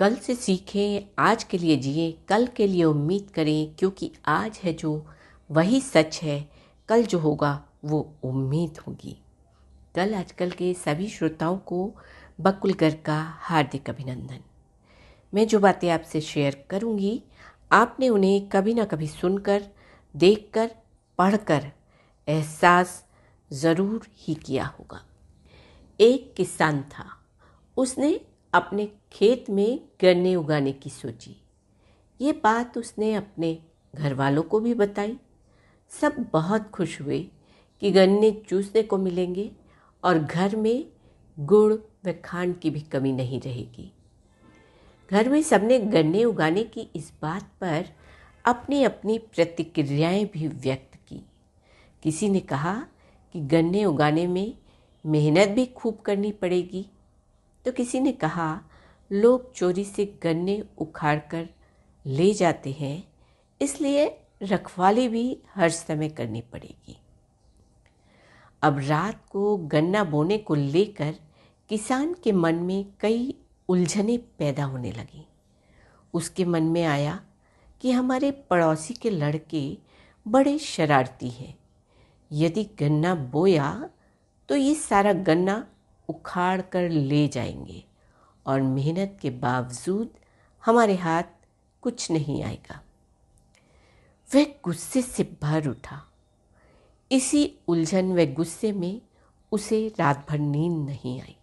कल से सीखें, आज के लिए जिए, कल के लिए उम्मीद करें, क्योंकि आज है जो वही सच है, कल जो होगा वो उम्मीद होगी। कल आजकल के सभी श्रोताओं को बकुल गर्ग का हार्दिक अभिनंदन। मैं जो बातें आपसे शेयर करूंगी, आपने उन्हें कभी ना कभी सुनकर, देखकर, पढ़कर एहसास ज़रूर ही किया होगा। एक किसान था, उसने अपने खेत में गन्ने उगाने की सोची। ये बात उसने अपने घर वालों को भी बताई। सब बहुत खुश हुए कि गन्ने चूसने को मिलेंगे और घर में गुड़ व खांड की भी कमी नहीं रहेगी। घर में सबने गन्ने उगाने की इस बात पर अपनी अपनी प्रतिक्रियाएं भी व्यक्त की। किसी ने कहा कि गन्ने उगाने में मेहनत भी खूब करनी पड़ेगी, तो किसी ने कहा लोग चोरी से गन्ने उखाड़ कर ले जाते हैं, इसलिए रखवाली भी हर समय करनी पड़ेगी। अब रात को गन्ना बोने को लेकर किसान के मन में कई उलझनें पैदा होने लगीं। उसके मन में आया कि हमारे पड़ोसी के लड़के बड़े शरारती हैं। यदि गन्ना बोया तो ये सारा गन्ना उखाड़ कर ले जाएंगे और मेहनत के बावजूद हमारे हाथ कुछ नहीं आएगा। वह गुस्से से भर उठा। इसी उलझन व गुस्से में उसे रात भर नींद नहीं आई।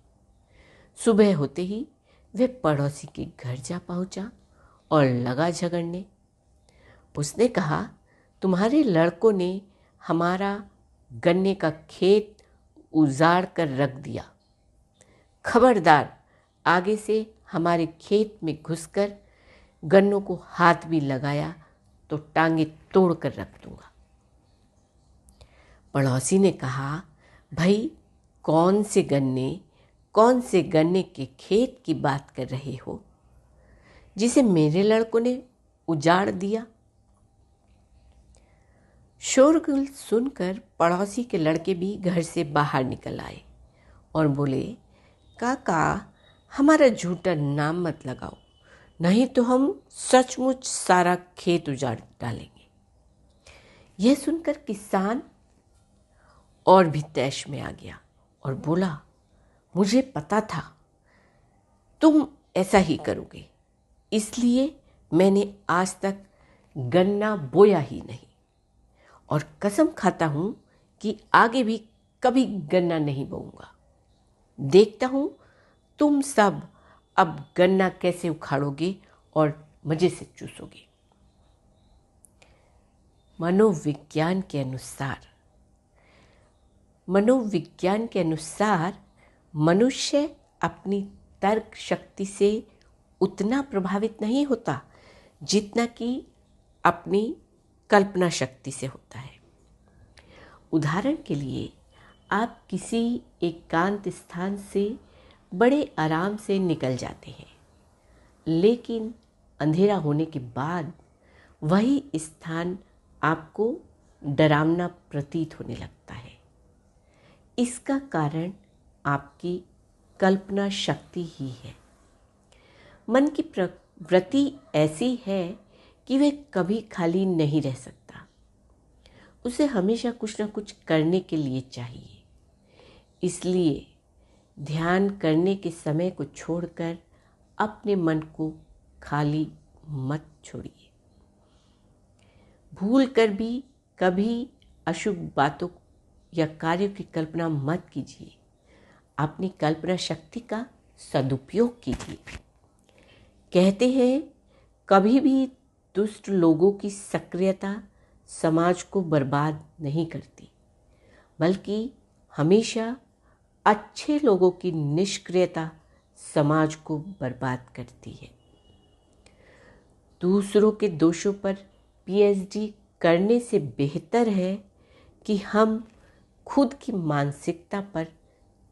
सुबह होते ही वह पड़ोसी के घर जा पहुंचा और लगा झगड़ने। उसने कहा, तुम्हारे लड़कों ने हमारा गन्ने का खेत उजाड़ कर रख दिया। खबरदार, आगे से हमारे खेत में घुसकर गन्नों को हाथ भी लगाया तो टांगे तोड़ कर रख दूंगा। पड़ोसी ने कहा, भाई कौन से गन्ने के खेत की बात कर रहे हो जिसे मेरे लड़कों ने उजाड़ दिया? शोरगुल सुनकर पड़ोसी के लड़के भी घर से बाहर निकल आए और बोले, काका हमारा झूठा नाम मत लगाओ, नहीं तो हम सचमुच सारा खेत उजाड़ डालेंगे। यह सुनकर किसान और भी तैश में आ गया और बोला, मुझे पता था तुम ऐसा ही करोगे, इसलिए मैंने आज तक गन्ना बोया ही नहीं और कसम खाता हूं कि आगे भी कभी गन्ना नहीं बोऊंगा। देखता हूं तुम सब अब गन्ना कैसे उखाड़ोगे और मजे से चूसोगे। मनोविज्ञान के अनुसार मनुष्य अपनी तर्क शक्ति से उतना प्रभावित नहीं होता जितना कि अपनी कल्पना शक्ति से होता है। उदाहरण के लिए, आप किसी एकांत स्थान से बड़े आराम से निकल जाते हैं, लेकिन अंधेरा होने के बाद वही स्थान आपको डरावना प्रतीत होने लगता है। इसका कारण आपकी कल्पना शक्ति ही है। मन की प्रवृत्ति ऐसी है कि वह कभी खाली नहीं रह सकता। उसे हमेशा कुछ न कुछ करने के लिए चाहिए। इसलिए ध्यान करने के समय को छोड़कर अपने मन को खाली मत छोड़िए। भूल कर भी कभी अशुभ बातों या कार्यों की कल्पना मत कीजिए। अपनी कल्पना शक्ति का सदुपयोग कीजिए। कहते हैं, कभी भी दुष्ट लोगों की सक्रियता समाज को बर्बाद नहीं करती, बल्कि हमेशा अच्छे लोगों की निष्क्रियता समाज को बर्बाद करती है। दूसरों के दोषों पर पीएचडी करने से बेहतर है कि हम खुद की मानसिकता पर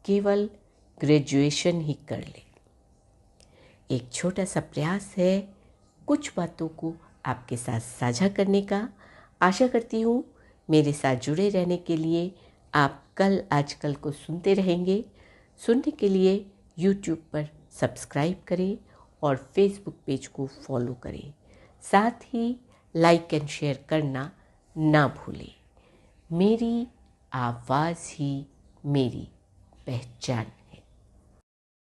केवल ग्रेजुएशन ही कर लें। एक छोटा सा प्रयास है कुछ बातों को आपके साथ साझा करने का। आशा करती हूँ मेरे साथ जुड़े रहने के लिए आप कल आजकल को सुनते रहेंगे। सुनने के लिए YouTube पर सब्सक्राइब करें और फेसबुक पेज को फॉलो करें। साथ ही लाइक एंड शेयर करना ना भूलें। मेरी आवाज़ ही मेरी पहचान।